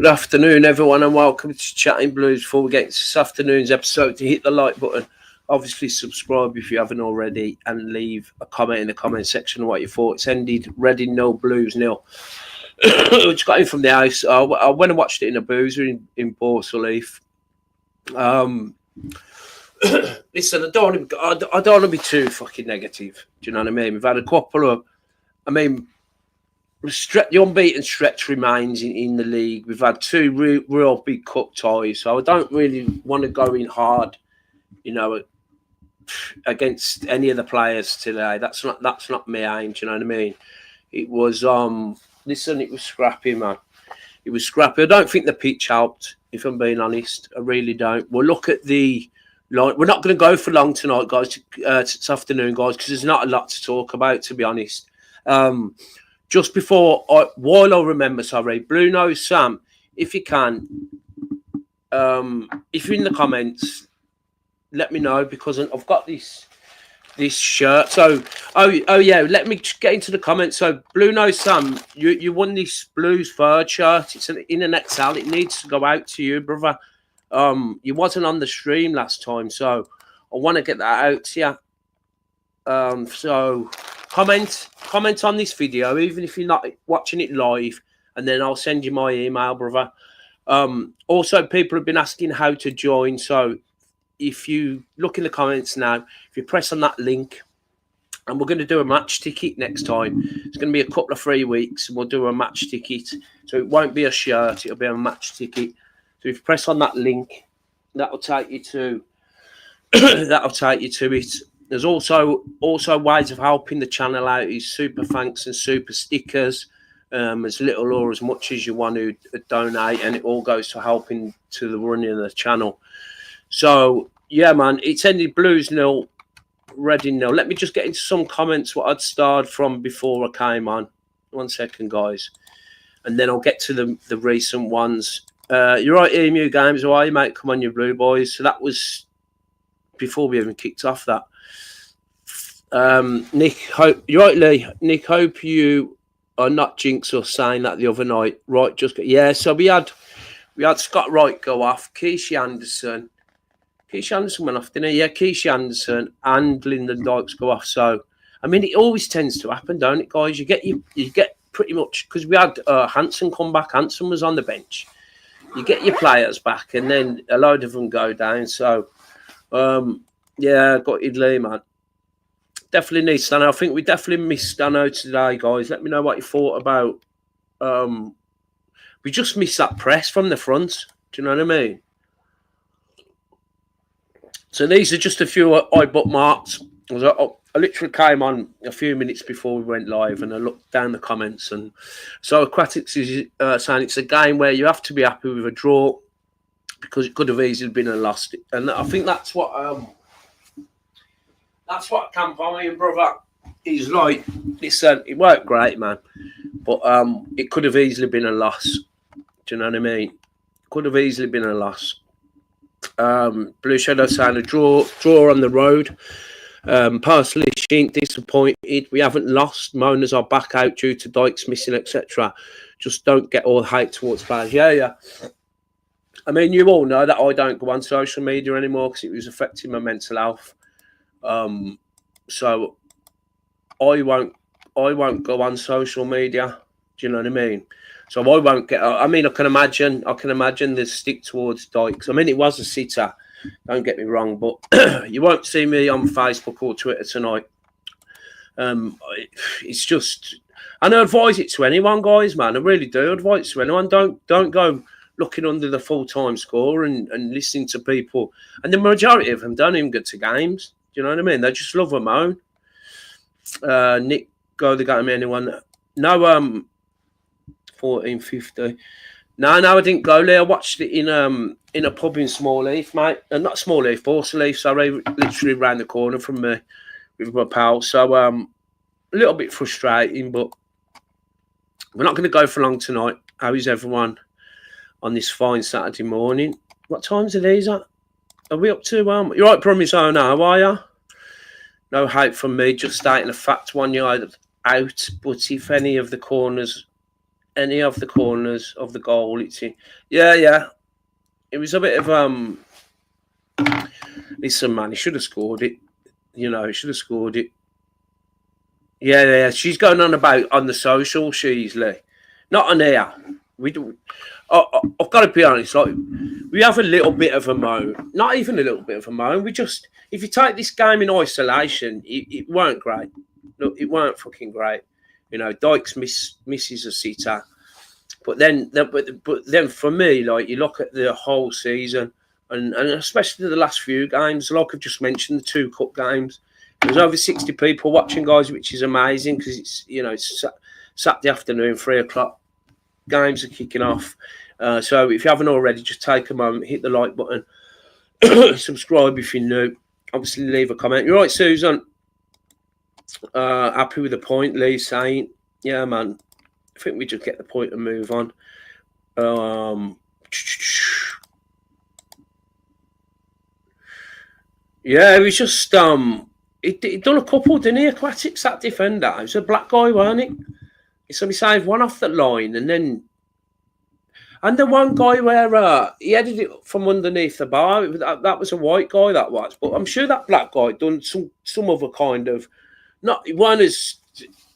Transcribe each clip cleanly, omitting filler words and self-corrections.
Good afternoon, everyone, and welcome to Chatting Blues. Before we get into this afternoon's episode, to hit the like button, obviously subscribe if you haven't already, and leave a comment in the comment section of what you thought. It's ended Reading 0, Blues 0. Which got in from the house. I went and watched it in a boozer in Borsalleaf. Listen, I don't want to be too fucking negative. Do you know what I mean? We've had a couple of, the unbeaten stretch remains in the league. We've had two real big cup ties, so I don't really want to go in hard, against any of the players today. That's not my aim. Do you know what I mean? It was it was scrappy, man. It was scrappy. I don't think the pitch helped, if I'm being honest. I really don't. We'll look at the line. We're not going to go for long tonight, guys. This afternoon, guys, because there's not a lot to talk about, to be honest. Just before, while I remember, Blue Nose Sam, if you can, if you're in the comments, let me know, because I've got this shirt. So, yeah, let me get into the comments. So, Blue Nose Sam, you won this Blues third shirt. It's in an XL. It needs to go out to you, brother. You wasn't on the stream last time, so I want to get that out to you. So comment on this video, even if you're not watching it live, and then I'll send you my email, brother. Also, people have been asking how to join. So if you look in the comments now, if you press on that link, and we're going to do a match ticket next time. It's going to be a couple of 3 weeks, and we'll do a match ticket. So it won't be a shirt, it'll be a match ticket. So if you press on that link, that'll take you to it. There's also ways of helping the channel out. Is super thanks and super stickers, as little or as much as you want to donate, and it all goes to helping to the running of the channel. So yeah, man, it's ended Blues 0, Reading 0. Let me just get into some comments what I'd started from before I came on. 1 second, guys, and then I'll get to the recent ones. You're right, EMU Games. How are you, mate? Come on, you Blue Boys. So that was before we even kicked off that. Nick, you're right, Lee. Nick, hope you are not jinx or saying that the other night. Right, so we had Scott Wright go off, Keisha Anderson went off, didn't he? Yeah, Keisha Anderson and Lyndon Dykes go off. So it always tends to happen, don't it, guys? You get pretty much, because we had Hansen come back. Hansen was on the bench. You get your players back, and then a load of them go down. So yeah, got Idley, man. Definitely need Stano. I think we definitely missed Stano today, guys. Let me know what you thought about. We just missed that press from the front. Do you know what I mean? So these are just a few I bookmarked. I literally came on a few minutes before we went live, and I looked down the comments. And so Aquatics is saying it's a game where you have to be happy with a draw, because it could have easily been a loss. And I think that's what Campanian, brother, is like. Listen, it worked great, man, but it could have easily been a loss. Do you know what I mean? Could have easily been a loss. Blue Shadow saying a draw on the road. Personally, she ain't disappointed. We haven't lost. Moaners are back out due to Dykes missing, etc. Just don't get all hate towards players. Yeah. You all know that I don't go on social media anymore because it was affecting my mental health. So I won't go on social media. Do you know what I mean? So I won't get. I can imagine the stick towards Dykes. it was a sitter. Don't get me wrong, but you won't see me on Facebook or Twitter tonight. It's just, and I advise it to anyone, guys, man. I really do advise it to anyone. Don't go looking under the full-time score and listening to people. And the majority of them don't even get to games. Do you know what I mean? They just love a moan. Nick, go the game, anyone? No, 1450. No, I didn't go there. I watched it in a pub in Smallheath, mate. Not Smallheath, Borsalleath, sorry, literally around the corner from me with my pal. So a little bit frustrating, but we're not going to go for long tonight. How is everyone on this fine Saturday morning? What times are these at? Are we up to you're right, Promise now, how are you? No hype from me, just stating a fact, 1 yard out, but if any of the corners any of the corners of the goal. It's in. Yeah. It was a bit of listen, man, he should have scored it. He should have scored it. Yeah. She's going on about on the social, Sheasley. Not on here. We do. I've got to be honest. Like, we have a little bit of a moan. Not even a little bit of a moan. We just, if you take this game in isolation, it weren't great. Look, it weren't fucking great. Dykes misses a sitter. But then for me, like, you look at the whole season, and especially the last few games, like I've just mentioned, the 2 cup games. There's over 60 people watching, guys, which is amazing because it's Saturday afternoon, 3:00. Games are kicking off. So if you haven't already, just take a moment, hit the like button, subscribe if you're new. Obviously, leave a comment. You're right, Susan. Happy with the point, Lee saying, yeah, man. I think we just get the point and move on. Yeah, it was just he done a couple, didn't he? Aquatics, that defender. It was a black guy, weren't it? So he saved one off the line, and the one guy where he headed it from underneath the bar. That was a white guy, that was. But I'm sure that black guy done some other kind of, not one as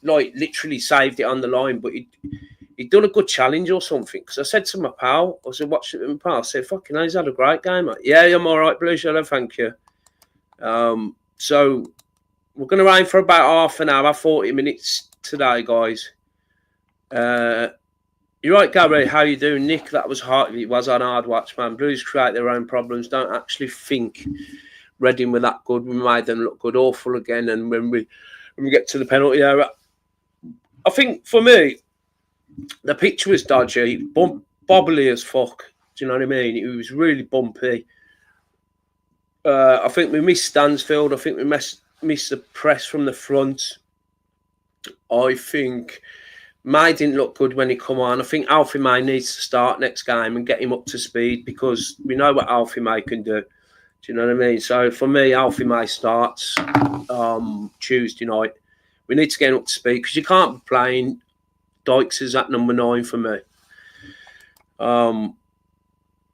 like literally saved it on the line, but he'd done a good challenge or something. Because I said to my pal, I was watching it with my pal, I said, fucking hell, he's had a great game, mate. Yeah, I'm all right, Blue Shadow, thank you. So we're going to aim for about half an hour, 40 minutes today, guys. You're right, Gary. How you doing, Nick? That was hard. It was on hard watch, man. Blues create their own problems. Don't actually think Reading were that good. We made them look good, awful again. And when we get to the penalty area, I think for me, the pitch was dodgy, bobbly as fuck. Do you know what I mean? It was really bumpy. I think we missed Stansfield. I think we missed the press from the front. I think May didn't look good when he come on. I think Alfie May needs to start next game and get him up to speed because we know what Alfie May can do. Do you know what I mean? So for me, Alfie May starts Tuesday night. We need to get him up to speed because you can't be playing Dykes is at number 9 for me.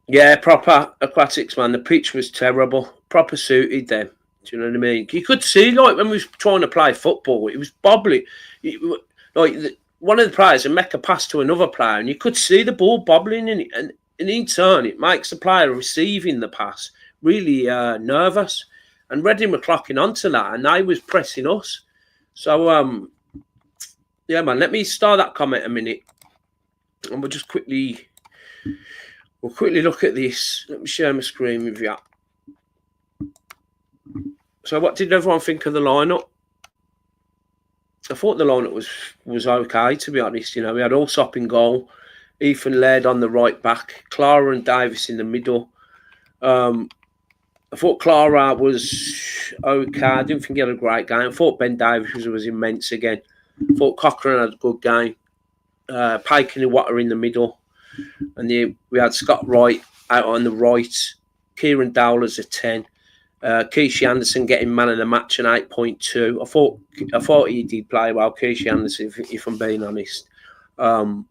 Yeah, proper Aquatics, man. The pitch was terrible. Proper suited them. Do you know what I mean? You could see, like, when we was trying to play football, it was bobbly. One of the players would make a pass to another player, and you could see the ball bobbling in it. And in turn, it makes the player receiving the pass really nervous. And Reading were clocking onto that, and they was pressing us. So, yeah, man, let me start that comment a minute. And we'll quickly look at this. Let me share my screen with you. So what did everyone think of the lineup? I thought the lineup was okay, to be honest. We had Allsop in goal, Ethan Laird on the right back, Clara and Davis in the middle. I thought Clara was okay. I didn't think he had a great game. I thought Ben Davis was immense again. I thought Cochrane had a good game. Paikin and Water in the middle. And we had Scott Wright out on the right. Kieran Dowler's a 10. Keishi Anderson getting man of the match an 8.2. I thought he did play well, Keishi Anderson, if I'm being honest. But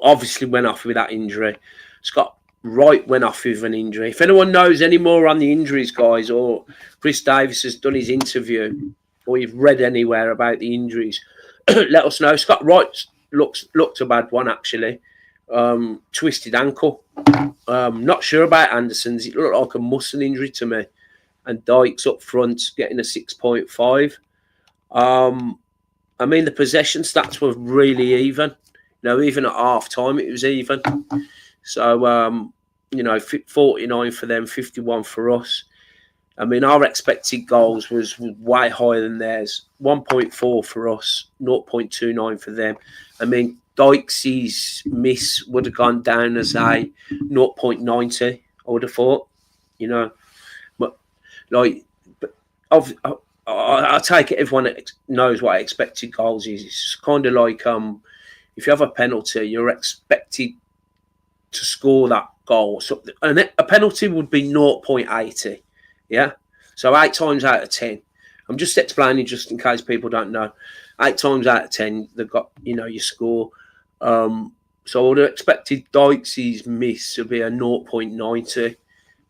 obviously went off with that injury. Scott Wright went off with an injury. If anyone knows any more on the injuries, guys, or Chris Davis has done his interview, or you've read anywhere about the injuries, let us know. Scott Wright looked a bad one, actually. Twisted ankle. Not sure about Anderson's. It looked like a muscle injury to me. And Dykes up front getting a 6.5. I mean, the possession stats were really even. Even at half time, it was even. So, 49 for them, 51 for us. I mean, our expected goals was way higher than theirs. 1.4 for us, 0.29 for them. I mean, Dykes' miss would have gone down as a 0.90, I would have thought. But I take it everyone knows what expected goals is. It's kind of like if you have a penalty, you're expected to score that goal. So, and a penalty would be 0.80. Yeah? So 8 times out of 10. I'm just explaining just in case people don't know. 8 times out of 10, they've got, you score. So I would have expected Dykes' miss to be a 0.90. Do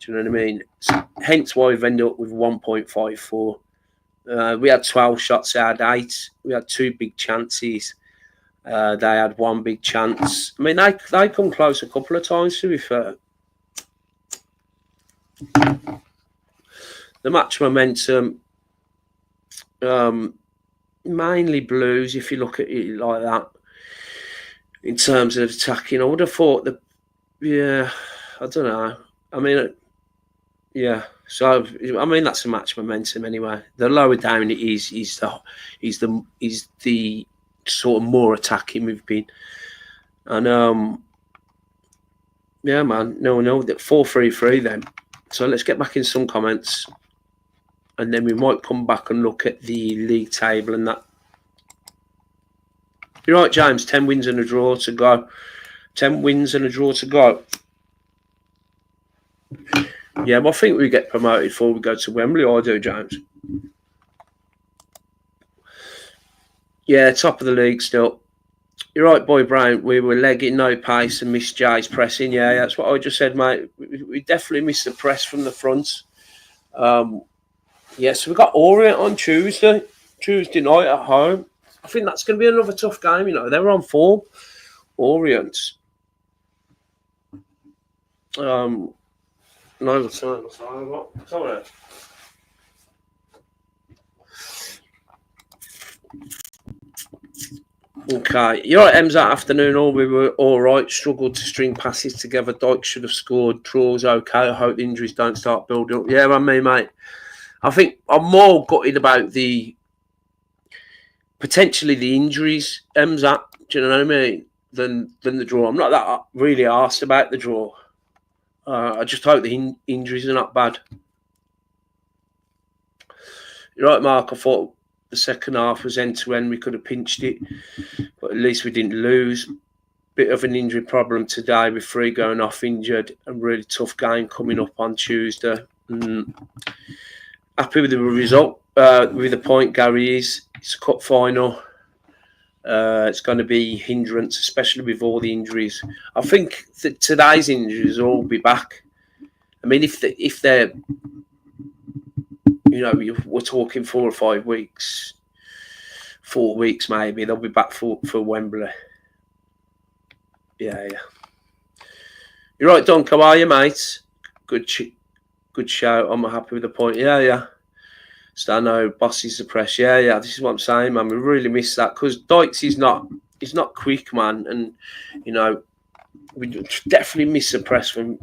you know what I mean? So, hence why we've ended up with 1.54. We had 12 shots, they had 8. We had 2 big chances. They had 1 big chance. I mean, they come close a couple of times, to be fair. The match momentum, mainly Blues, if you look at it like that. In terms of attacking, I would have thought that, yeah, I don't know. I mean, yeah. So I mean, that's the match momentum anyway. The lower down it is the sort of more attacking we've been, and yeah, man, no, that 4-3-3 then. So let's get back in some comments, and then we might come back and look at the league table and that. You're right, James. 10 wins and a draw to go. 10 wins and a draw to go. Yeah, well, I think we get promoted before we go to Wembley. I do, James. Yeah, top of the league still. You're right, Boy Brown. We were legging no pace and missed Jay's pressing. Yeah, that's what I just said, mate. We definitely missed the press from the front. Yeah, so we got Orient on Tuesday night at home. I think that's going to be another tough game. You know, they were on form. Orient. No, sorry. Okay, you're right, Ems, that afternoon. All we were all right. Struggled to string passes together. Dyke should have scored. Draws okay. I hope the injuries don't start building up. Yeah, I mean, mate. I think I'm more gutted about potentially the injuries, Ems, that. Do you know what I mean? Than the draw. I'm not that really arsed about the draw. I just hope the injuries are not bad. You're right, Mark. I thought the second half was end-to-end. We could have pinched it, but at least we didn't lose. Bit of an injury problem today with 3 going off injured. A really tough game coming up on Tuesday. Happy with the result, with the point, Gary is. It's a cup final. It's going to be hindrance, especially with all the injuries. I think that today's injuries will all be back. I mean, if they're, you know, we're talking 4 or 5 weeks, 4 weeks maybe, they'll be back for Wembley. Yeah. You're right, Don. How are you, mate? Good shout. I'm happy with the point. Yeah. Stano, bosses the press. Yeah. This is what I'm saying, man. We really miss that because Dykes is not quick, man, and you know we definitely miss the press from.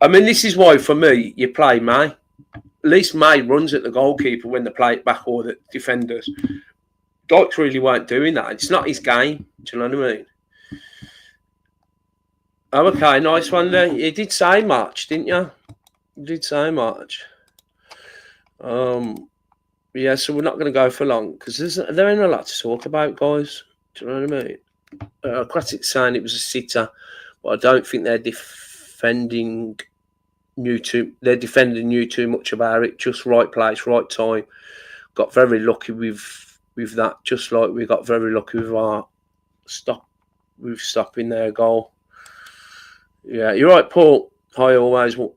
I mean, this is why for me you play May. At least May runs at the goalkeeper when they play it back or the defenders. Dykes really weren't doing that. It's not his game. Do you know what I mean? Oh, okay, nice one there. You did say March, didn't you? You did say March. Yeah, so we're not going to go for long because there ain't a lot to talk about, guys. Do you know what I mean? Aquatic's saying it was a sitter, but I don't think they're defending you too much about it. Just right place, right time. Got very lucky with that, just like we got very lucky with our stopping their goal. Yeah, you're right, Paul. I always want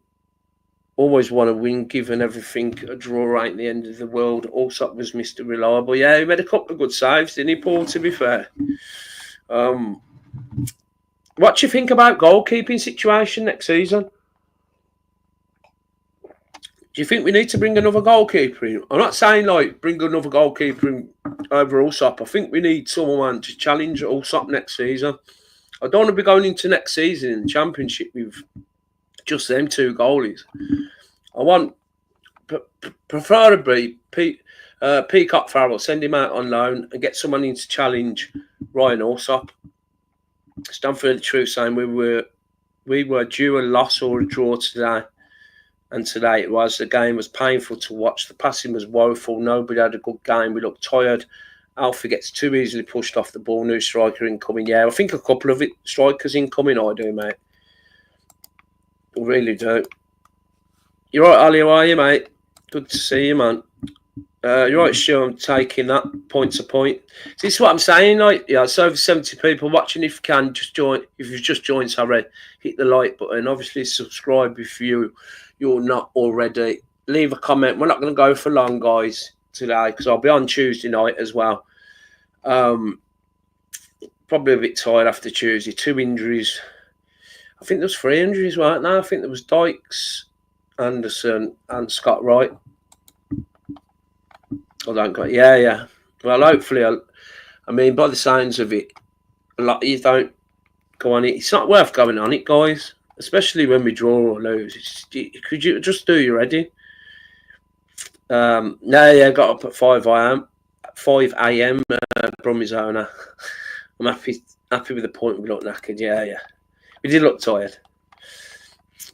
to win, given everything. A draw ain't the end of the world. Allsop was Mr. Reliable. Yeah, he made a couple of good saves, didn't he, Paul, to be fair? What do you think about goalkeeping situation next season? Do you think we need to bring another goalkeeper in? I'm not saying like bring another goalkeeper in over Allsop. I think we need someone to challenge Allsop next season. I don't want to be going into next season in the Championship with just them 2 goalies. I want, preferably, Peacock Farrell, send him out on loan and get someone in to challenge Ryan Allsop. Stand for the truth, saying we were due a loss or a draw today. And today it was. The game was painful to watch. The passing was woeful. Nobody had a good game. We looked tired. Alfie gets too easily pushed off the ball. New striker incoming. Yeah, I think a couple of strikers incoming. I do, mate. I really do. You're right, Ali. How are you, mate? Good to see you, man. You're right, sure. I'm taking that point to point. This is what I'm saying. Like, yeah, it's over 70 people watching. If you can, just join. If you've just joined, sorry, hit the like button. Obviously, subscribe if you're not already. Leave a comment. We're not going to go for long, guys, today because I'll be on Tuesday night as well. Probably a bit tired after Tuesday. 2 injuries. I think there was 3 injuries right now. I think there was Dykes, Anderson, and Scott Wright. I don't got. Yeah. Well, hopefully, I mean, by the signs of it, a lot you don't go on it. It's not worth going on it, guys. Especially when we draw or lose. Could you just do your ready? No, yeah, got up at 5 a.m. 5 a.m. Brummie's owner. I'm happy with the point. We look knackered. Yeah. We did look tired.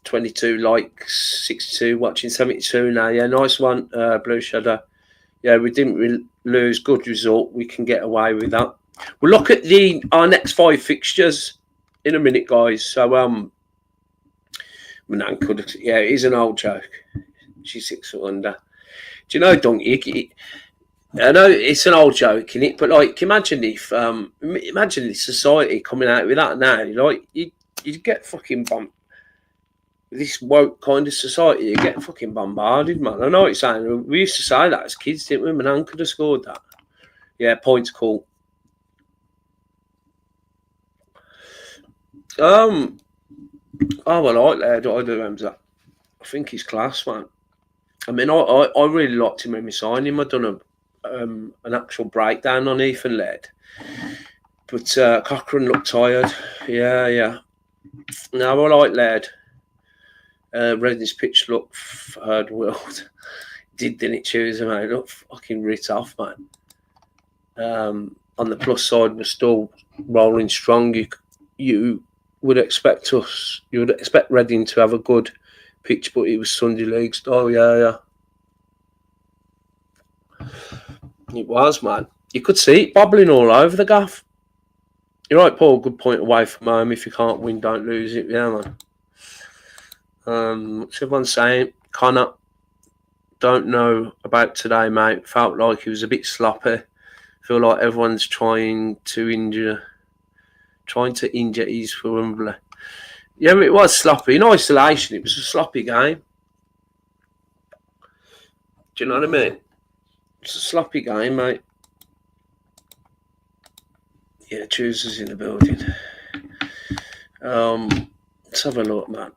22 likes, 62 watching, 72 now. Yeah, nice one, Blue Shadow. Yeah, we didn't lose. Good result. We can get away with that. We'll look at our next 5 fixtures in a minute, guys. So, yeah, it is an old joke. She's 6 foot under. Do you know, Donkey? I know it's an old joke, isn't it? But like, imagine if, imagine this society coming out with that now. Like, you'd get fucking bumped. This woke kind of society, you get fucking bombarded, man. I know what you're saying. We used to say that as kids, didn't we? My nan could have scored that. Yeah, points cool. Oh, well, I like that. I do remember that. I think he's class, man. I mean, I really liked him when we signed him. I'd done an actual breakdown on Ethan Laird. But Cochrane looked tired. Yeah. No, I like Laird. Reading's pitch looked third world. Didn't it, Tuesday, mate? Look fucking writ off, man. On the plus side, we're still rolling strong. You would expect Reading to have a good pitch, but it was Sunday League style. Yeah. It was, man. You could see it bobbling all over the gaff. You're right, Paul. Good point away from home. If you can't win, don't lose it. Yeah, man. What's everyone saying? Connor, don't know about today, mate. Felt like he was a bit sloppy. Feel like everyone's trying to injure his for Wembley. Yeah, it was sloppy. In isolation, it was a sloppy game. Do you know what I mean? It's a sloppy game, mate. Yeah, Tuesday's in the building. Let's have a look, man.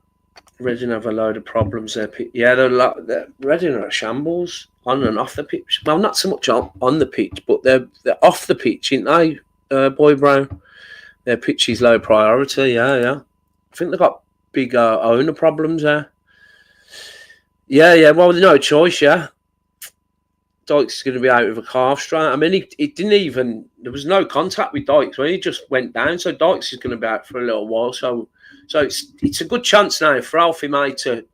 Reading have a load of problems there. Yeah, Reading are a shambles on and off the pitch. Well, not so much on the pitch, but they're off the pitch, aren't they, Boy Brown? Their pitch is low priority, yeah. I think they've got big owner problems there. Yeah, well, there's no choice, yeah. Dykes is going to be out with a calf strain. I mean, he didn't even... There was no contact with Dykes when he just went down, so Dykes is going to be out for a little while, so it's a good chance now for Alfie May to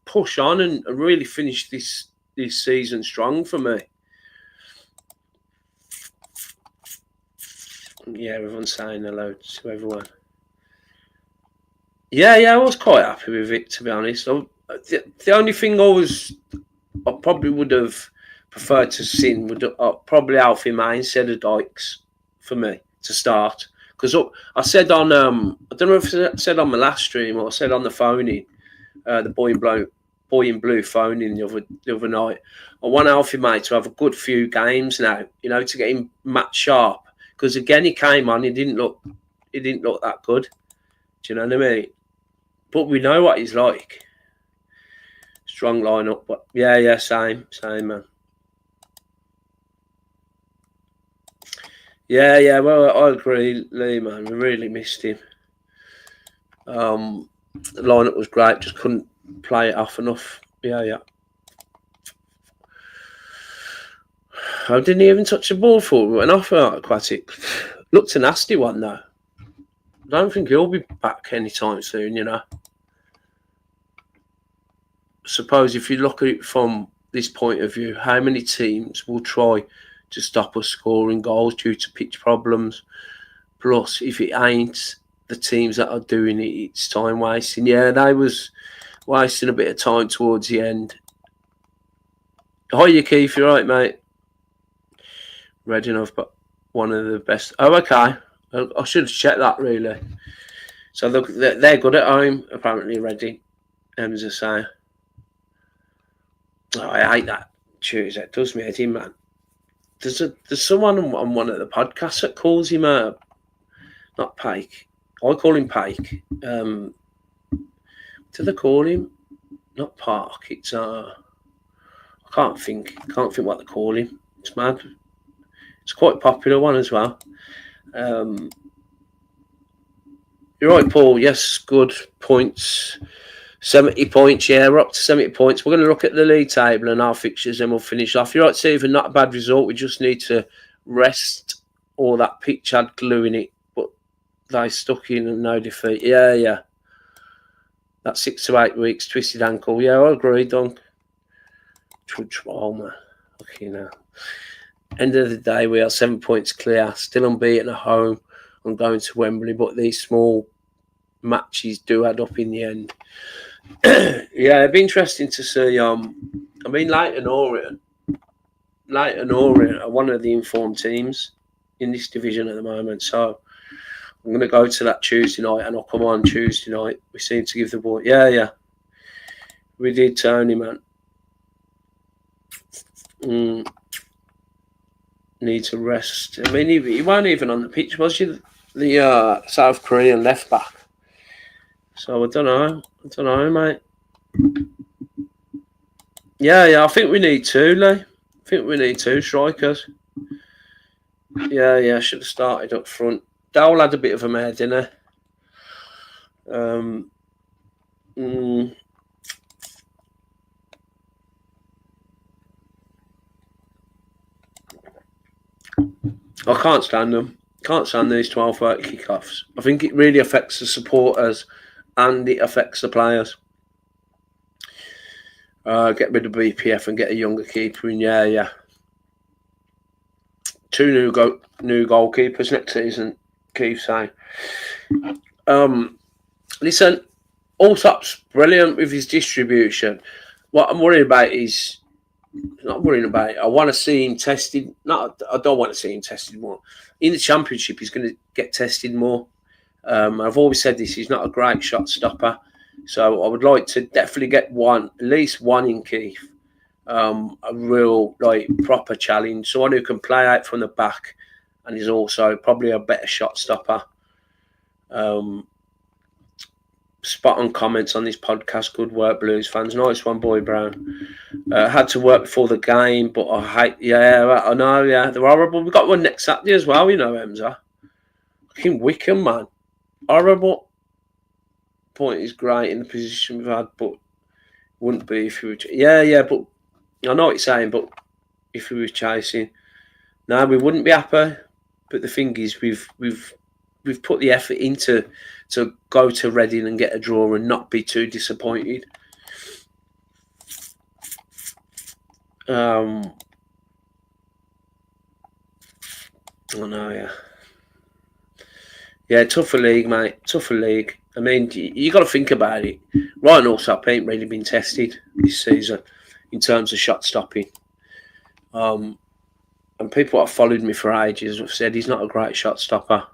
push on and really finish this season strong for me. Yeah, everyone's saying hello to everyone. Yeah, I was quite happy with it, to be honest. The only thing I probably would have preferred to see would probably Alfie May instead of Dykes for me to start. Because I said on, I don't know if I said on my last stream or I said on the phone-in, the boy in blue phone-in the other night, I want Alfie May to have a good few games now, to get him match sharp. Because again, he came on, he didn't look that good. Do you know what I mean? But we know what he's like. Strong lineup, but yeah, same man. Yeah. Well, I agree, Lee, man. We really missed him. The lineup was great, just couldn't play it off enough. Yeah. I didn't even touch the ball for it. We went off Aquatic. Looked a nasty one though. I don't think he'll be back anytime soon. I suppose if you look at it from this point of view, how many teams will try to stop us scoring goals due to pitch problems? Plus, if it ain't the teams that are doing it, it's time wasting. Yeah, they was wasting a bit of time towards the end. Hi, you Keith. You're right, mate. Reading, I've got one of the best. Oh, okay. I should have checked that, really. So look, they're good at home, apparently, Reading. As I say. Oh, I hate that Tuesday. It does me head in, man. There's someone on one of the podcasts that calls him not Pike. I call him Pike. Do they call him? Not Park. It's I can't think what they call him. It's mad. It's quite a popular one as well. You're right, Paul. Yes, good points. 70 points, yeah, we're up to 70 points. We're going to look at the league table and our fixtures, and we'll finish off. You're right, Stephen, not a bad result. We just need to rest all that pitch had glue in it, but they stuck in and no defeat. Yeah. That's 6 to 8 weeks, twisted ankle. Yeah, I agree, Dunk. Oh, man. Okay, now. End of the day, we are 7 points clear, still unbeaten at home. I'm going to Wembley, but these small matches do add up in the end. Yeah, it'd be interesting to see. I mean, Leighton Orient are one of the informed teams in this division at the moment. So I'm going to go to that Tuesday night, and I'll come on Tuesday night. We seem to give the ball. Yeah. We did, Tony, man. Need to rest. I mean, he weren't even on the pitch, was he? The South Korean left back. So I don't know, mate. Yeah. I think we need two, Lee. I think we need two strikers. Yeah. Should have started up front. Dowell had a bit of a mare, didn't he? I can't stand them. Can't stand these 12:30 kickoffs. I think it really affects the supporters and it affects the players. Get rid of BPF and get a younger keeper in. Yeah. 2 new goalkeepers next season, Keith saying. Listen, Allsop's brilliant with his distribution. What I'm worried about is not worrying about it. I want to see him tested. I don't want to see him tested more. In the Championship, he's going to get tested more. I've always said this. He's not a great shot stopper. So I would like to definitely get at least one in Keith. A real proper challenge. Someone who can play out from the back and is also probably a better shot stopper. Spot on comments on this podcast. Good work, Blues fans. Nice one, Boy Brown. Had to work before the game, but I hate. Yeah, I know. Yeah, they're horrible. We've got one next Saturday as well. You know, Emza. Fucking Wickham, man. Horrible. Point is great in the position we've had, but wouldn't be if we were. Yeah. But I know what you're saying. But if we were chasing, no, we wouldn't be happy. But the thing is, we've put the effort into to go to Reading and get a draw and not be too disappointed. I know, yeah. Tougher league, mate. Tougher league. I mean, you got to think about it. Ryan Allsop ain't really been tested this season in terms of shot stopping. And people that have followed me for ages have said he's not a great shot stopper.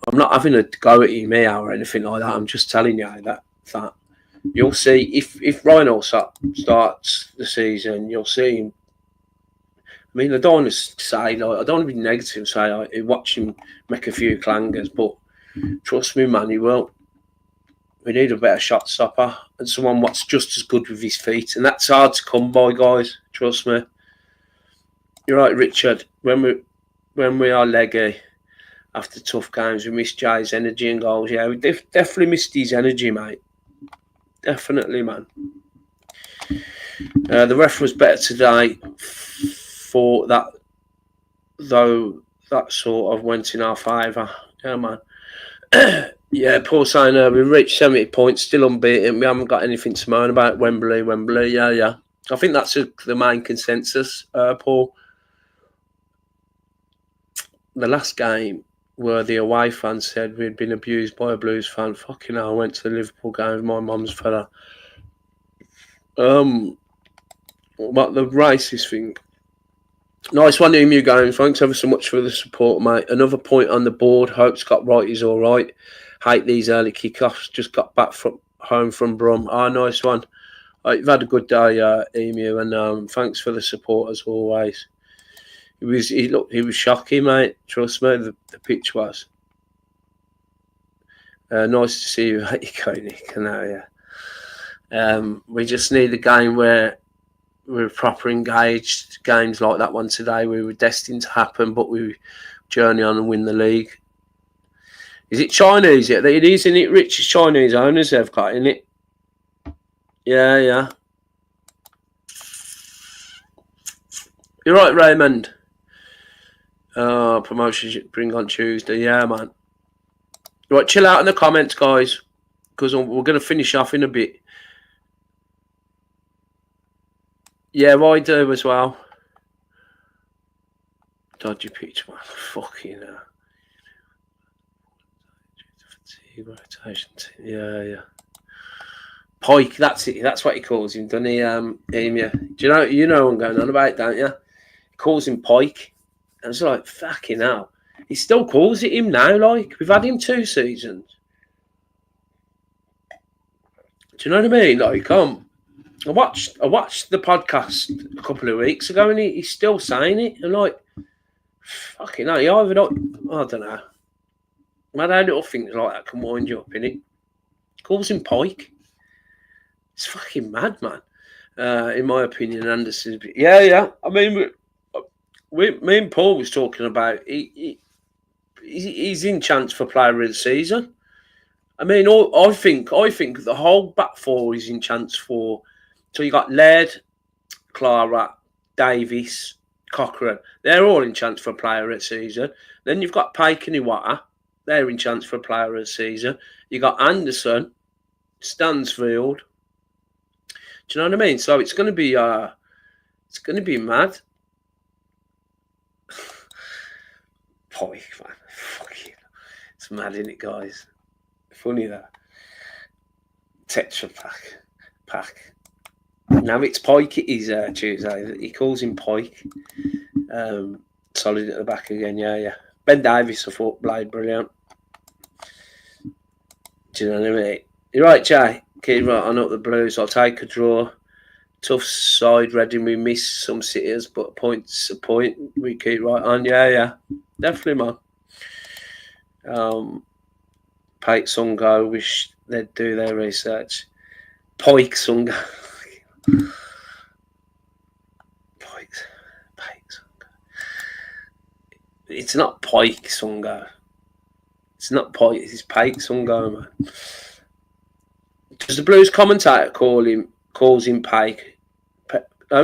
I'm not having a go at him here or anything like that. I'm just telling you that you'll see if Ryan Allsop starts the season, you'll see him. I mean, I don't want to say, I don't want to be negative and say, watch him make a few clangers, but trust me, man, he will. We need a better shot stopper and someone what's just as good with his feet, and that's hard to come by, guys. Trust me. You're right, Richard. When we are leggy after tough games, we miss Jay's energy and goals. Yeah, we definitely missed his energy, mate. Definitely, man. The ref was better today for that, though that sort of went in our favour. Yeah, man. Yeah, Paul saying we reached 70 points, still unbeaten. We haven't got anything to moan about. Wembley. Yeah. I think that's the main consensus, Paul. The last game where the away fans said we'd been abused by a Blues fan. Fucking hell, I went to the Liverpool game with my mum's fella. What the racist thing? Nice one, Emu going. Thanks ever so much for the support, mate. Another point on the board. Hope Scott Wright is all right. Hate these early kickoffs. Just got back from home from Brum. Nice one. You've had a good day, Emu, and thanks for the support as always. He was shocking, mate. Trust me, the pitch was. Nice to see you, Nick. We just need a game where we're proper engaged. Games like that one today, we were destined to happen, but we journey on and win the league. Is it Chinese yet? It is, isn't it, Rich? It's Chinese owners they've got, isn't it? Yeah. You're right, Raymond. Promotions bring on Tuesday. Yeah, man. Right, chill out in the comments, guys, because we're going to finish off in a bit. Yeah, I do as well. Dodgy pitch, man. Fucking hell. Rotation. Yeah. Pike, that's it. That's what he calls him, doesn't he, Emu? Do you know what I'm going on about, don't you? He calls him Pike. And it's like, fucking hell. He still calls it him now, like. We've had him 2 seasons. Do you know what I mean? Like, I watched the podcast a couple of weeks ago and he's still saying it. And like, fucking hell, I don't know. Mad how little things like that can wind you up, innit? Calls him Pike. It's fucking mad, man. In my opinion, Anderson. Yeah. I mean, me and Paul was talking about he's in chance for player of the season. I mean, I think the whole back four is in chance for. So you got Laird, Clara, Davis, Cochrane. They're all in chance for player of the season. Then you've got Pike and Iwata. They're in chance for player of the season. You got Anderson, Stansfield. Do you know what I mean? So it's going to be mad. Pike, man, fuck you. It's mad, isn't it, guys? Funny that. Tetra pack. Now it's Pike. It is Tuesday. He calls him Pike. Solid at the back again. Yeah. Ben Davis, I thought, played brilliant. Do you know what I mean? You're right, Jay. Keep right on up the Blues. I'll take a draw. Tough side, Reading. We miss some sitters, but a point's a point. We keep right on. Yeah. Definitely, man. Pike Sungo. Wish they'd do their research. Pike Sungo. Pike Sungo. It's not Pike Sungo. It's not Pike. It's Pike Sungo, man. Does the Blues commentator calls him Pike?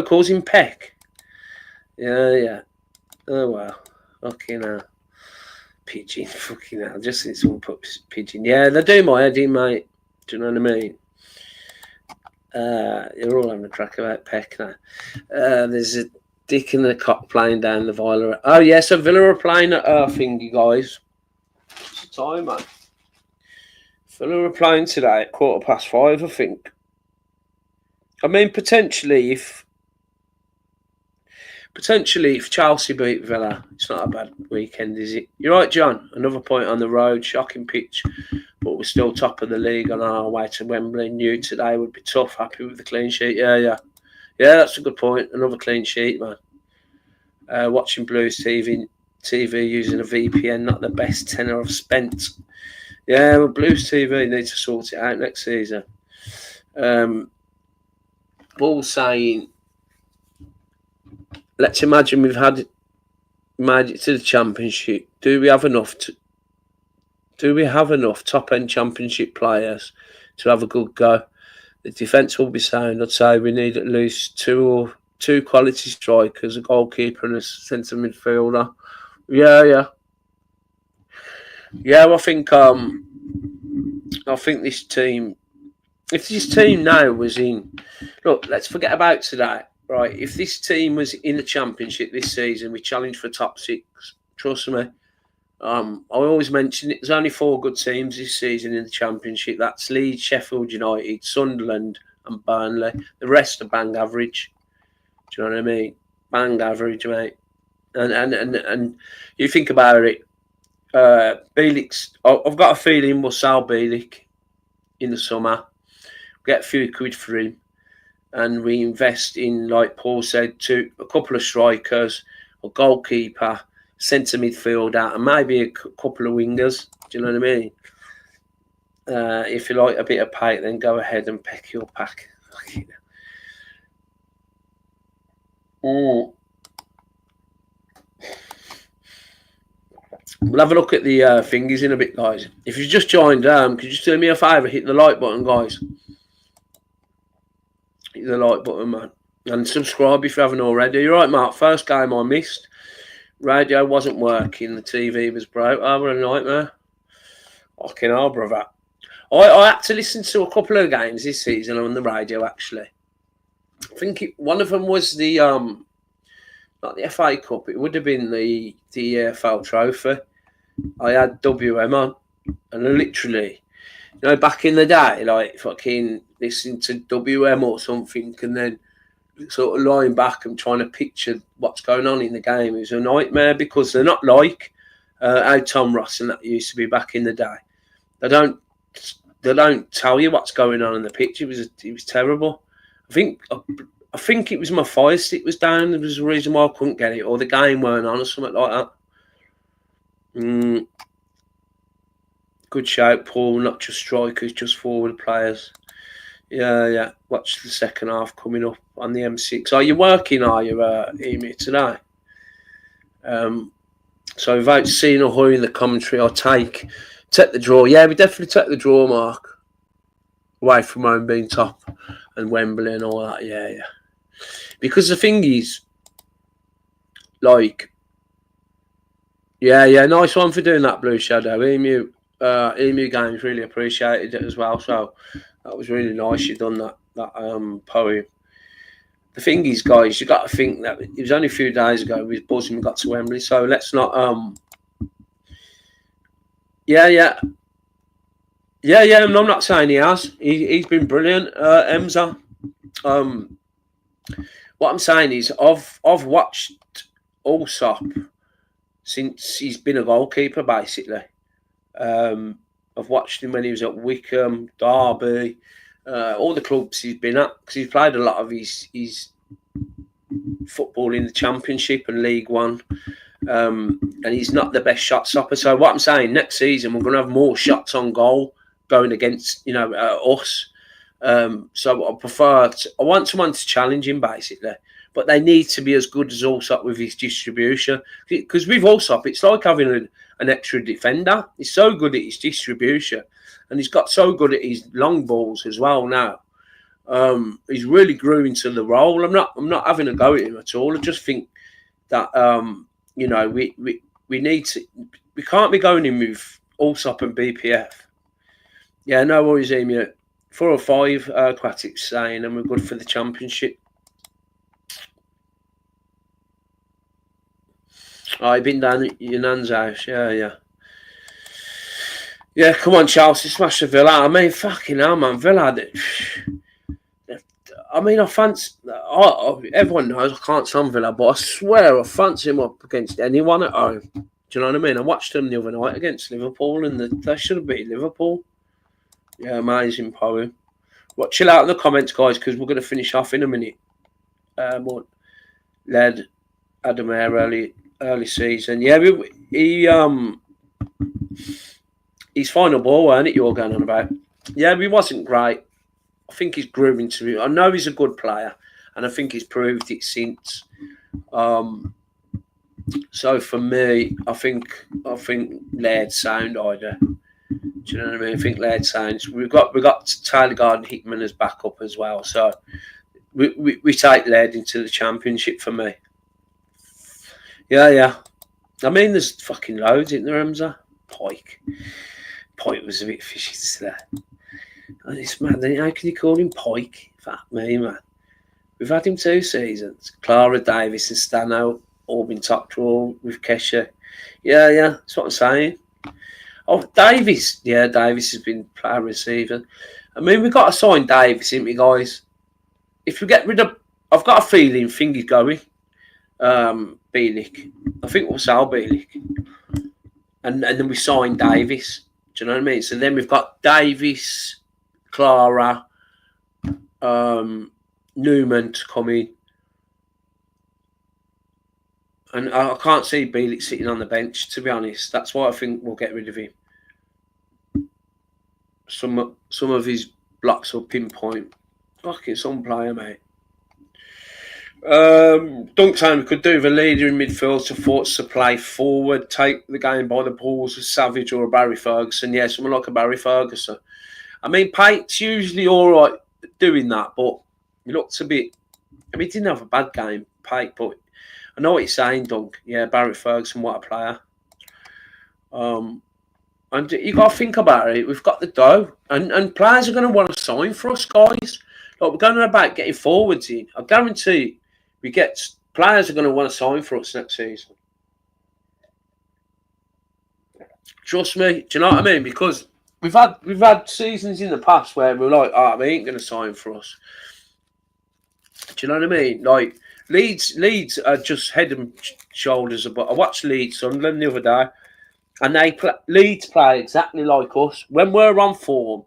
Calls him Peck. Yeah. Oh well. Fucking hell. Pigeon. Fucking hell. Just think someone put pigeon. Yeah, they do my head in, mate. Do you know what I mean? You're all having a crack about Peck now. There's a Dick and the Cock playing down the Villa. Oh yeah, so Villa are playing at thingy, guys. What's the time, man? Villa are playing today at 5:15, I think. I mean, potentially if Chelsea beat Villa, it's not a bad weekend, is it? You're right, John. Another point on the road, shocking pitch, but we're still top of the league on our way to Wembley. New today would be tough. Happy with the clean sheet. Yeah, that's a good point. Another clean sheet, man. Watching Blues TV using a VPN, not the best tenner I've spent. Yeah, well, Blues TV need to sort it out next season. Ball saying, let's imagine we've made it to the Championship. Do we have enough top end Championship players to have a good go? The defence will be sound. I'd say we need at least two quality strikers, a goalkeeper and a centre midfielder. Yeah. I think this team. If this team now was in, look, let's forget about today, right? If this team was in the Championship this season, we challenged for top 6. Trust me. I always mention it. There's only 4 good teams this season in the Championship. That's Leeds, Sheffield United, Sunderland, and Burnley. The rest are bang average. Do you know what I mean? Bang average, mate. And you think about it, Bielik's. I've got a feeling we'll sell Bielik in the summer, get a few quid for him, and we invest in, like Paul said, a couple of strikers, a goalkeeper, centre midfielder, and maybe a couple of wingers. Do you know what I mean? If you like a bit of pay, then go ahead and pick your pack. We'll have a look at the thingies in a bit, guys. If you just joined, could you just do me a favour? Hit the like button, guys. Hit the like button, man. And subscribe if you haven't already. You're right, Mark. First game I missed. Radio wasn't working. The TV was broke. Oh, what a nightmare. Fucking hell, brother. I had to listen to a couple of games this season on the radio, actually. I think one of them was the not the FA Cup. It would have been the EFL Trophy. I had WM on, and literally, you know, back in the day, like fucking listening to WM or something, and then sort of lying back and trying to picture what's going on in the game. It was a nightmare because they're not like how Tom Ross and that used to be back in the day. They don't tell you what's going on in the pitch. It was terrible. I think it was my fire stick was down. There was a reason why I couldn't get it, or the game weren't on, or something like that. Good shout, Paul. Not just strikers, just forward players. Yeah. Watch the second half coming up on the M6. Are you working? Are you, Amy, today? So without seeing or hearing the commentary, I'll take the draw. Yeah, we definitely take the draw, Mark. Away from home being top and Wembley and all that. Yeah. Because the thing is, like, yeah, nice one for doing that, Blue Shadow. Emu Games really appreciated it as well. So that was really nice you done that poem. The thing is, guys, you got to think that it was only a few days ago we was buzzing we got to Wembley. So let's not Yeah, I'm not saying he has. He's been brilliant, Emza. What I'm saying is, I've watched Allsop since he's been a goalkeeper, basically. I've watched him when he was at Wickham, Derby, all the clubs he's been at, because he's played a lot of his football in the Championship and League One. And he's not the best shot stopper. So what I'm saying, next season we're going to have more shots on goal going against us. So I want someone to challenge him, basically, but they need to be as good as Allsop with his distribution, because with Allsop it's like having an extra defender. He's so good at his distribution, and he's got so good at his long balls as well now. He's really grew into the role. I'm not having a go at him at all. I just think that we need to. We can't be going in with Allsop and BPF. Yeah, no worries, Amy. 4 or 5 Aquatics saying, and we're good for the Championship. I've been down at your nan's house. Yeah. Yeah, come on, Chelsea, smash the Villa. I mean, fucking hell, man. Villa. I mean, I fancy. Everyone knows I can't stand Villa, but I swear I fancy him up against anyone at home. Do you know what I mean? I watched them the other night against Liverpool, and they should have beat Liverpool. Yeah, amazing poem. Well, chill out in the comments, guys, because we're going to finish off in a minute. Led Adamair early season. Yeah, his final ball, weren't it? You're going on about. Yeah, he wasn't great. I think he's grooving to me. I know he's a good player, and I think he's proved it since. So for me, I think Laird sound either. Do you know what I mean? I think Laird sounds. We've got Tyler Garden Hickman as backup as well. So we take Laird into the Championship for me. Yeah. I mean, there's fucking loads in there, Emza. Pike was a bit fishy today. Oh, this man, how can you call him Pike? Fuck me, man. We've had him 2 seasons. Clara Davis and Stano all been top draw with Kesha. Yeah, that's what I'm saying. Oh, Davis. Yeah, Davis has been player receiver. I mean, we've got to sign Davis, haven't we, guys? If we get rid of I've got a feeling Fingy's going. Bielik. I think we'll sell Bielik. And then we sign Davis. Do you know what I mean? So then we've got Davis, Clara, Newman to come in. And I can't see Bielik sitting on the bench, to be honest. That's why I think we'll get rid of him. Some of his blocks will pinpoint. Fucking some player, mate. Dunktown could do the leader in midfield to force to play forward, take the game by the balls with Savage or a Barry Ferguson. Yeah, someone like a Barry Ferguson. I mean, Pate's usually all right doing that, but he looks a bit. I mean, he didn't have a bad game, Pate, but I know what you're saying, Dunk. Yeah, Barry Ferguson, what a player. And you got to think about it. We've got the dough, and players are going to want to sign for us, guys. Like, we're going about getting forwards in. I guarantee players are going to want to sign for us next season. Trust me. Do you know what I mean? Because we've had seasons in the past where we're like, they ain't going to sign for us. Do you know what I mean? Like, Leeds are just head and shoulders above. I watched Leeds Sunderland the other day, and Leeds play exactly like us. When we're on form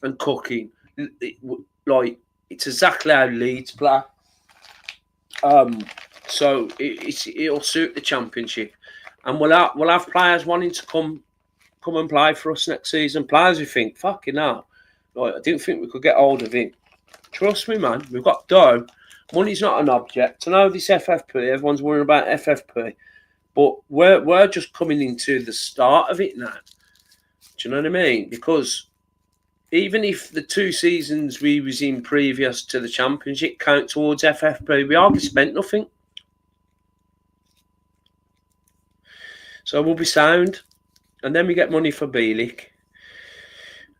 and cooking, it's exactly how Leeds play. So it'll suit the Championship, and we'll have players wanting to come and play for us next season. Players who think, fucking hell, I didn't think we could get hold of him. Trust me, man. We've got dough. Money's not an object. I know this FFP. Everyone's worrying about FFP, but we're just coming into the start of it now. Do you know what I mean? Because even if the 2 seasons we was in previous to the Championship count towards FFP, we hardly spent nothing. So we'll be sound. And then we get money for Bielik.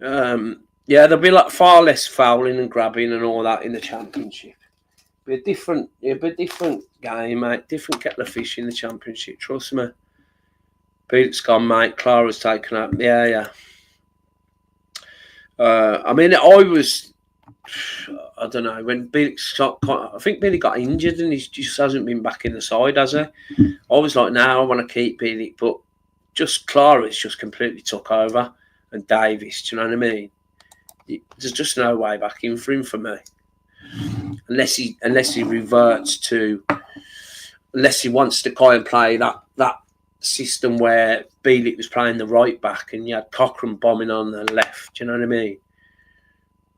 Yeah, there'll be far less fouling and grabbing and all that in the Championship. It'll be a different game, mate. Different kettle of fish in the Championship. Trust me. Bielik's gone, mate. Clara's taken up. Yeah. I mean, I don't know, when Bielik I think Bielik got injured and he just hasn't been back in the side, has he? I was like, I want to keep Bielik, but just Clara's just completely took over, and Davis, do you know what I mean? There's just no way back in for him for me, unless he reverts to, unless he wants to kind of play that system where Bielik was playing the right back and you had Cochrane bombing on the left. Do you know what I mean?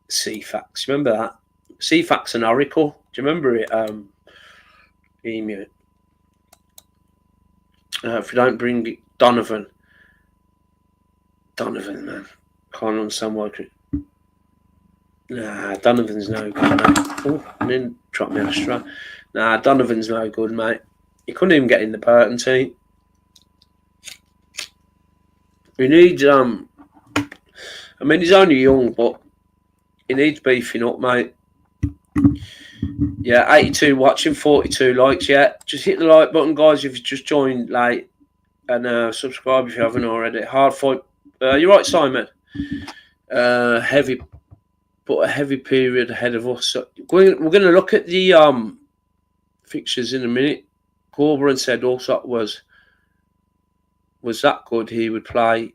CFAX, remember that? CFAX and Oracle. Do you remember it? Emu. If we don't bring it, Donovan, man, can't understand why. Nah, Donovan's no good, mate. Oh, I didn't drop my Astra. Nah, Donovan's no good, mate. He couldn't even get in the Burton team. We need, I mean, he's only young, but he needs beefing up, mate. Yeah, 82 watching, 42 likes. Yeah, just hit the like button, guys, if you just joined late, and subscribe if you haven't already. Hard fight. You're right, Simon. Heavy, but a heavy period ahead of us. So we're going to look at the fixtures in a minute. Corberan said also was that good, he would play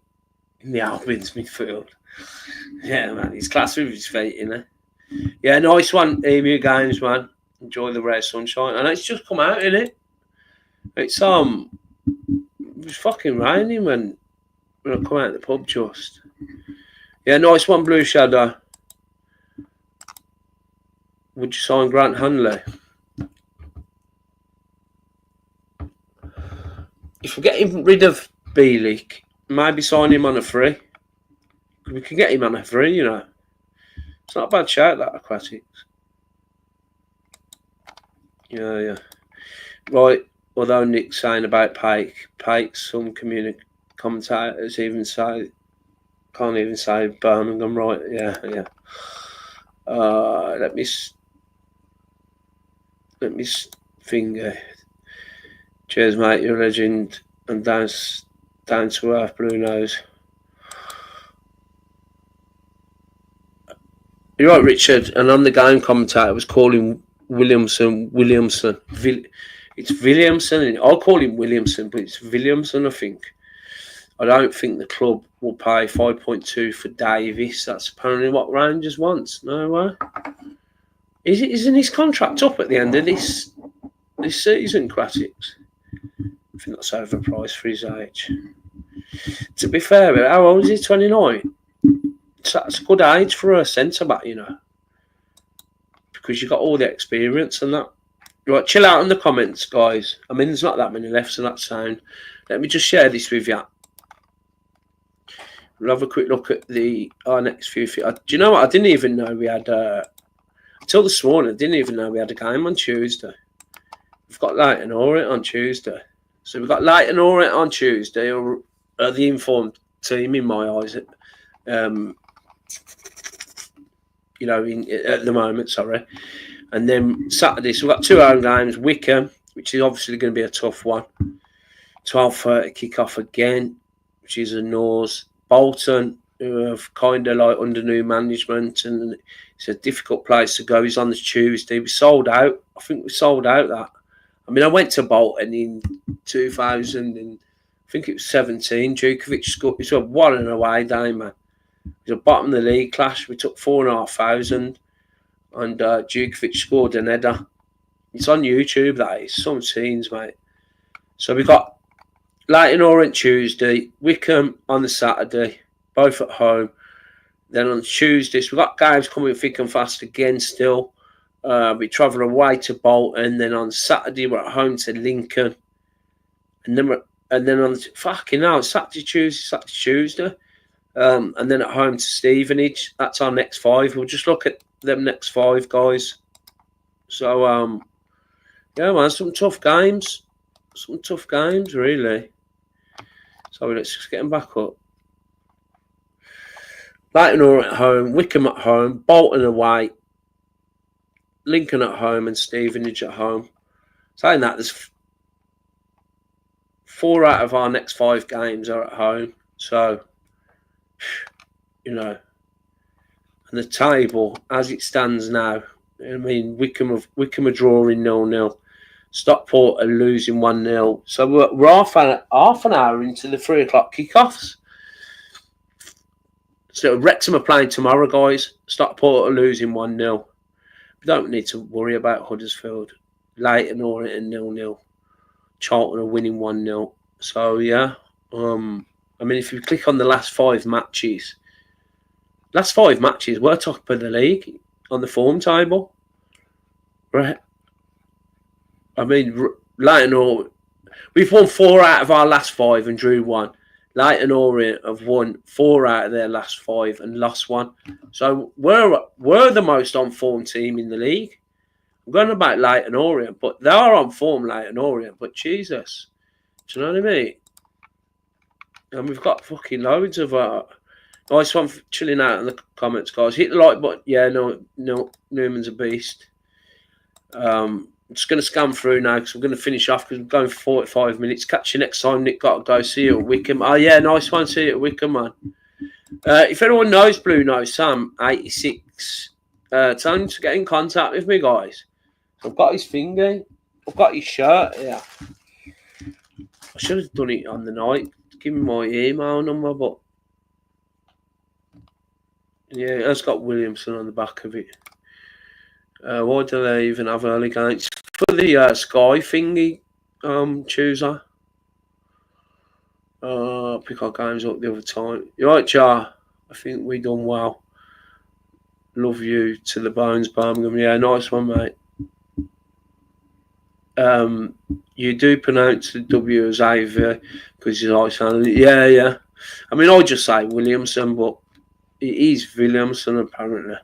in the Albion's midfield. Yeah, man, he's class with his feet, innit? Yeah, nice one, Emu Games, man. Enjoy the rare sunshine. And it's just come out, innit? It's it was fucking raining when I come out of the pub just. Yeah, nice one, Blue Shadow. Would you sign Grant Hanley? If we're getting rid of Bielik, maybe sign him on a free. We can get him on a free, you know. It's not a bad shout, that, Aquatics. Yeah. Right, although Nick's saying about Pike, some commentators even say, can't even say Birmingham, right? Yeah. Let me finger. Cheers, mate. You're a legend. And down to earth, Blue Nose. You're right, Richard. And on the game, commentator was calling Williamson. It's Williamson. I'll call him Williamson, but it's Williamson, I think. I don't think the club will pay 5.2 for Davis. That's apparently what Rangers wants. No way. Isn't his contract up at the end of this season, Classics? I think that's overpriced for his age. To be fair, how old is he? 29. That's a good age for a centre back, you know, because you've got all the experience and that. Right, chill out in the comments, guys. I mean, there's not that many left, so that's sound. Let me just share this with you. We'll have a quick look at our next few. Do you know what? I didn't even know we had. Until this morning, I didn't even know we had a game on Tuesday. We've got Leighton Orient on Tuesday. So we've got Leighton Orient on Tuesday, or the informed team in my eyes. You know, at the moment, sorry. And then Saturday, so we've got 2 home games. Wickham, which is obviously going to be a tough one. 12:30 kick-off again, which is a nose. Bolton, who have kind of like under new management, and it's a difficult place to go. He's on the Tuesday. We sold out. I think we sold out that. I mean, I went to Bolton in 2000, and I think it was 17. Djukovic scored. It was what an away day, man. It was a bottom of the league clash. We took 4,500, and Djukovic scored an header. It's on YouTube, that is. Some scenes, mate. So we got Leighton Orient Tuesday, Wickham on the Saturday, both at home. Then on Tuesday, so we've got games coming thick and fast again still. We travel away to Bolton. Then on Saturday, we're at home to Lincoln. And then on fucking hell, Saturday, Tuesday. And then at home to Stevenage. That's our next 5. We'll just look at them next 5, guys. So, yeah, man, some tough games. Some tough games, really. So let's just get them back up. Leighton Orient at home, Wickham at home, Bolton away, Lincoln at home, and Stevenage at home. Saying that, there's 4 out of our next 5 games are at home. So, you know, and the table as it stands now, I mean, Wickham are drawing 0-0. Stockport are losing 1-0. So we're half an hour into the 3 o'clock kickoffs. So Wrexham are playing tomorrow, guys. Stockport are losing 1-0. We don't need to worry about Huddersfield. Leighton Orient 0-0. Charlton are winning 1-0. So yeah. I mean, if you click on the last 5 matches, we're top of the league on the form table. Right. I mean, Leighton Orient, we've won 4 out of our last 5 and drew 1. Leighton Orient have won 4 out of their last 5 and lost 1. So we're the most on form team in the league. I'm going about Leighton Orient, but they are on form, Leighton Orient. But Jesus, do you know what I mean? And we've got fucking loads of nice one for chilling out in the comments, guys. Hit the like button. Yeah, no, Newman's a beast. I'm just going to scan through now because we're going to finish off because we're going for 45 minutes. Catch you next time, Nick. Got to go. See you at Wickham. Oh, yeah, nice one. See you at Wickham, man. If anyone knows Blue Nose Sam 86, tell him to get in contact with me, guys. I've got his finger. I've got his shirt here. I should have done it on the night. Give me my email number, but yeah, it has got Williamson on the back of it. Why do they even have early games? For the Sky thingy, Tuesday. Pick our games up the other time. You're right, Jar. I think we done well. Love you to the bones, Birmingham. Yeah, nice one, mate. You do pronounce the W as AV because you like sounding. Yeah. I mean, I just say Williamson, but it is Williamson apparently.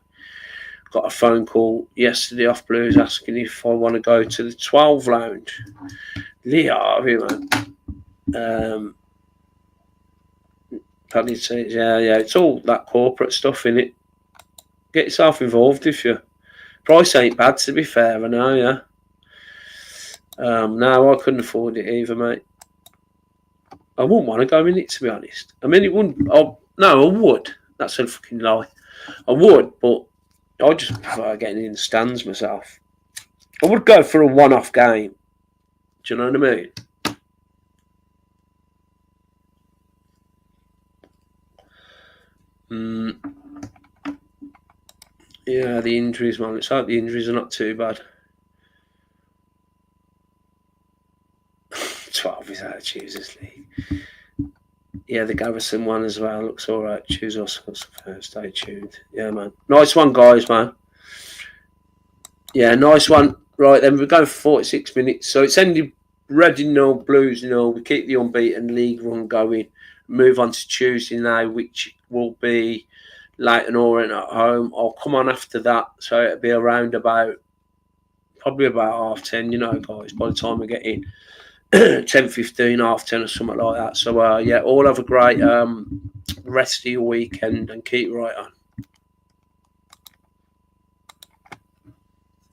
Got a phone call yesterday off Blues asking if I want to go to the 12 lounge. Lee Harvey, man. Paddy says, yeah, it's all that corporate stuff in it. Get yourself involved if you. Price ain't bad, to be fair, I know, yeah. No, I couldn't afford it either, mate. I wouldn't want to go in it, to be honest. I mean, it wouldn't. No, I would. That's a fucking lie. I would, but I just prefer getting in the stands myself. I would go for a one-off game. Do you know what I mean? Yeah, the injuries, man. It's like the injuries are not too bad. 12 is out of Choosers League. Yeah, the Garrison one as well looks all right. Choose us first. Stay tuned. Yeah, man. Nice one, guys, man. Yeah, nice one. Right, then we're going for 46 minutes. So it's ended Reading 0, Blues 0. We keep the unbeaten league run going. Move on to Tuesday now, which will be Leighton Orient at home. I'll come on after that. So it'll be around probably about 10:30, you know, guys, by the time we get in. 10:15, 10:30 or something like that. So, yeah, all have a great rest of your weekend and keep right on.